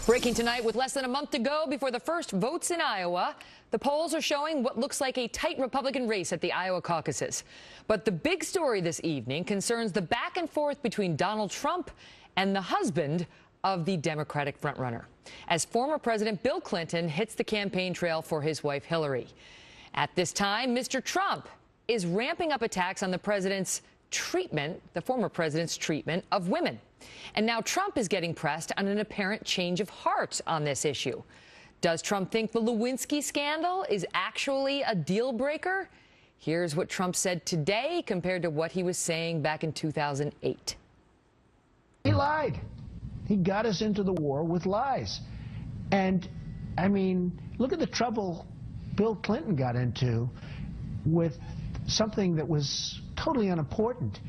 Breaking tonight with less than a month to go before the first votes in Iowa. The polls are showing what looks like a tight Republican race at the Iowa caucuses. But the big story this evening concerns the back and forth between Donald Trump and the husband of the Democratic frontrunner, as former President Bill Clinton hits the campaign trail for his wife Hillary. At this time, Mr. Trump is ramping up attacks on the president's treatment, the former president's treatment of women. And now Trump is getting pressed on an apparent change of heart on this issue. Does Trump think the Lewinsky scandal is actually a deal breaker? Here's what Trump said today compared to what he was saying back in 2008. He lied. He got us into the war with lies. And, I mean, look at the trouble Bill Clinton got into with something that was totally unimportant.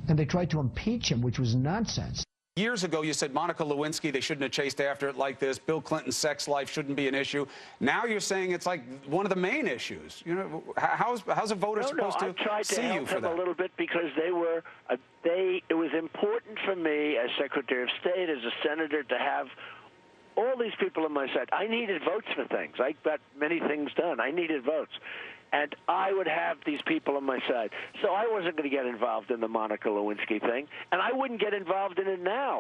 And they tried to impeach him, which was nonsense. Years ago, you said Monica Lewinsky, they shouldn't have chased after it like this. Bill Clinton's sex life shouldn't be an issue. Now you're saying it's like one of the main issues. You know, how's a voter supposed to see you for that? I tried to help him a little bit because it was important for me as Secretary of State, as a senator, to have all these people on my side. I needed votes for things. I got many things done. I needed votes. And I would have these people on my side. So I wasn't going to get involved in the Monica Lewinsky thing, and I wouldn't get involved in it now.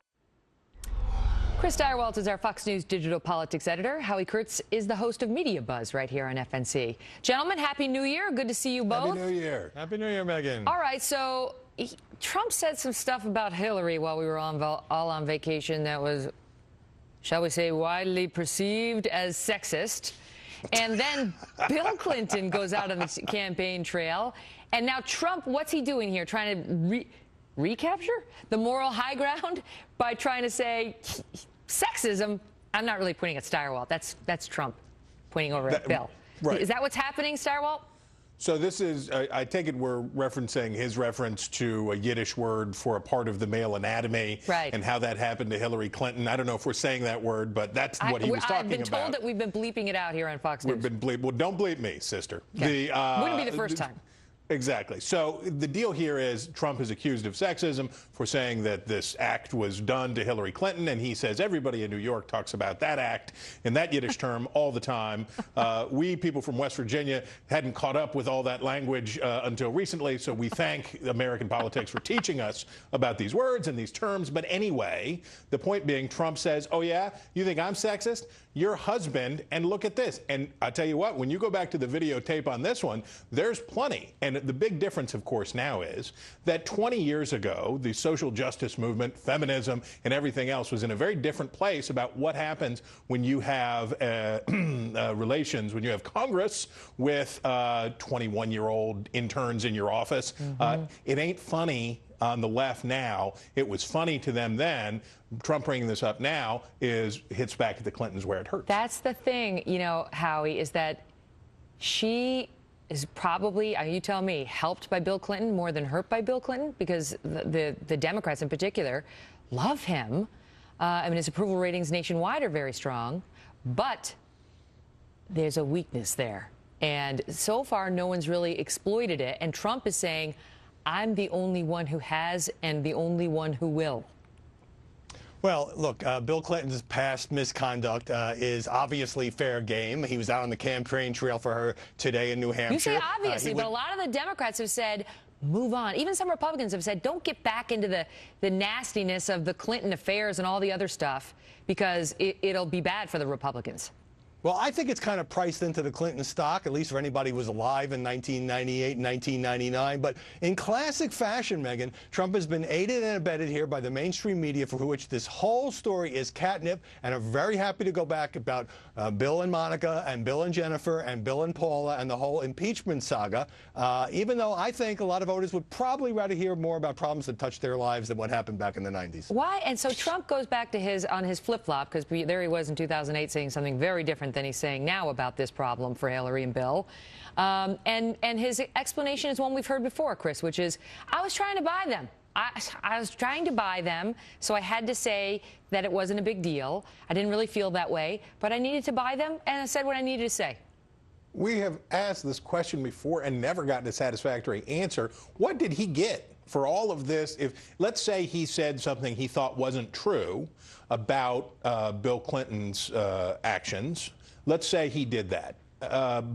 Chris Stirewalt is our Fox News digital politics editor. Howie Kurtz is the host of Media Buzz right here on FNC. Gentlemen, Happy New Year. Good to see you both. Happy New Year. Happy New Year, Megyn. All right, so Trump said some stuff about Hillary while we were all on vacation that was, shall we say, widely perceived as sexist. And then Bill Clinton goes out on the campaign trail. And now Trump, what's he doing here? Trying to recapture the moral high ground by trying to say sexism. I'm not really pointing at Stirewalt. That's Trump pointing over at Bill. Right. Is that what's happening, Stirewalt? So this is, I take it we're referencing his reference to a Yiddish word for a part of the male anatomy, right, and how that happened to Hillary Clinton. I don't know if we're saying that word, but that's what he was talking about. I've been told that we've been bleeping it out here on Fox News. We've been well, don't bleep me, sister. Okay. Wouldn't be the first time. Exactly. So the deal here is Trump is accused of sexism for saying that this act was done to Hillary Clinton, and he says everybody in New York talks about that act in that Yiddish term all the time. We, people from West Virginia, hadn't caught up with all that language until recently, so we thank American politics for teaching us about these words and these terms. But anyway, the point being, Trump says, oh, yeah, you think I'm sexist? Your husband, and look at this. And I tell you what, when you go back to the videotape on this one, there's plenty. And the big difference, of course, now is that 20 years ago, the social justice movement, feminism, and everything else was in a very different place about what happens when you have relations, when you have Congress with 21-year-old interns in your office. Mm-hmm. It ain't funny on the left now. It was funny to them then. Trump bringing this up now hits back at the Clintons where it hurts. That's the thing, you know, Howie, is that she is probably, you tell me, helped by Bill Clinton more than hurt by Bill Clinton, because the Democrats in particular love him. I mean, his approval ratings nationwide are very strong, but there's a weakness there. And so far, no one's really exploited it. And Trump is saying, I'm the only one who has and the only one who will. Well, look, Bill Clinton's past misconduct is obviously fair game. He was out on the campaign trail for her today in New Hampshire. You say obviously, but a lot of the Democrats have said, move on. Even some Republicans have said, don't get back into the nastiness of the Clinton affairs and all the other stuff, because it'll be bad for the Republicans. Well, I think it's kind of priced into the Clinton stock, at least for anybody who was alive in 1998 and 1999. But in classic fashion, Megyn, Trump has been aided and abetted here by the mainstream media, for which this whole story is catnip, and are very happy to go back about Bill and Monica and Bill and Jennifer and Bill and Paula and the whole impeachment saga, even though I think a lot of voters would probably rather hear more about problems that touched their lives than what happened back in the 90s. Why? And so Trump goes back to his flip-flop, because there he was in 2008 saying something very different than he's saying now about this problem for Hillary and Bill. And his explanation is one we've heard before, Chris, which is, I was trying to buy them. I was trying to buy them, so I had to say that it wasn't a big deal. I didn't really feel that way, but I needed to buy them, and I said what I needed to say. We have asked this question before and never gotten a satisfactory answer. What did he get for all of this, if let's say he said something he thought wasn't true about Bill Clinton's actions, let's say he did that,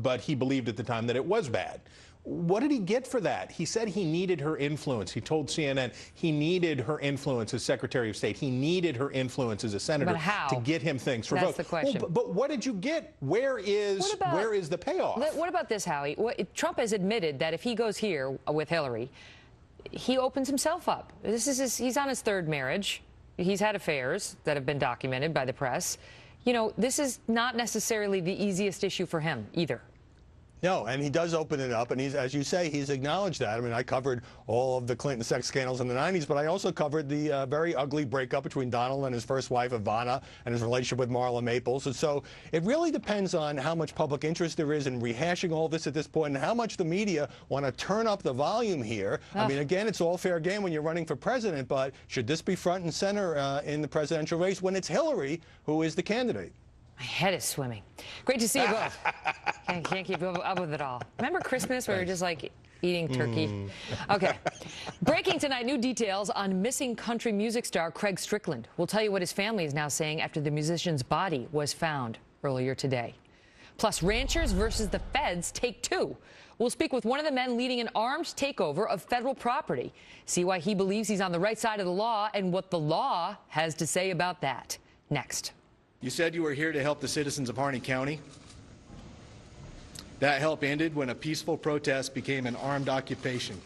but he believed at the time that it was bad. What did he get for that? He said he needed her influence. He told CNN he needed her influence as Secretary of State. He needed her influence as a senator to get him things for votes. That's the question. Well, but what did you get? Where is the payoff? What about this, Howie? Trump has admitted that if he goes here with Hillary, he opens himself up. He's on his third marriage. He's had affairs that have been documented by the press. You know, this is not necessarily the easiest issue for him either. No, and he does open it up, and he's, as you say, he's acknowledged that. I mean, I covered all of the Clinton sex scandals in the 90s, but I also covered the very ugly breakup between Donald and his first wife, Ivana, and his relationship with Marla Maples. And so it really depends on how much public interest there is in rehashing all this at this point and how much the media want to turn up the volume here. I mean, again, it's all fair game when you're running for president, but should this be front and center in the presidential race when it's Hillary who is the candidate? My head is swimming. Great to see you both. Can't keep up with it all. Remember Christmas where we were just like eating turkey? Okay. Breaking tonight, new details on missing country music star Craig Strickland. We'll tell you what his family is now saying after the musician's body was found earlier today. Plus, ranchers versus the feds, take two. We'll speak with one of the men leading an armed takeover of federal property. See why he believes he's on the right side of the law and what the law has to say about that. Next. You said you were here to help the citizens of Harney County. That help ended when a peaceful protest became an armed occupation.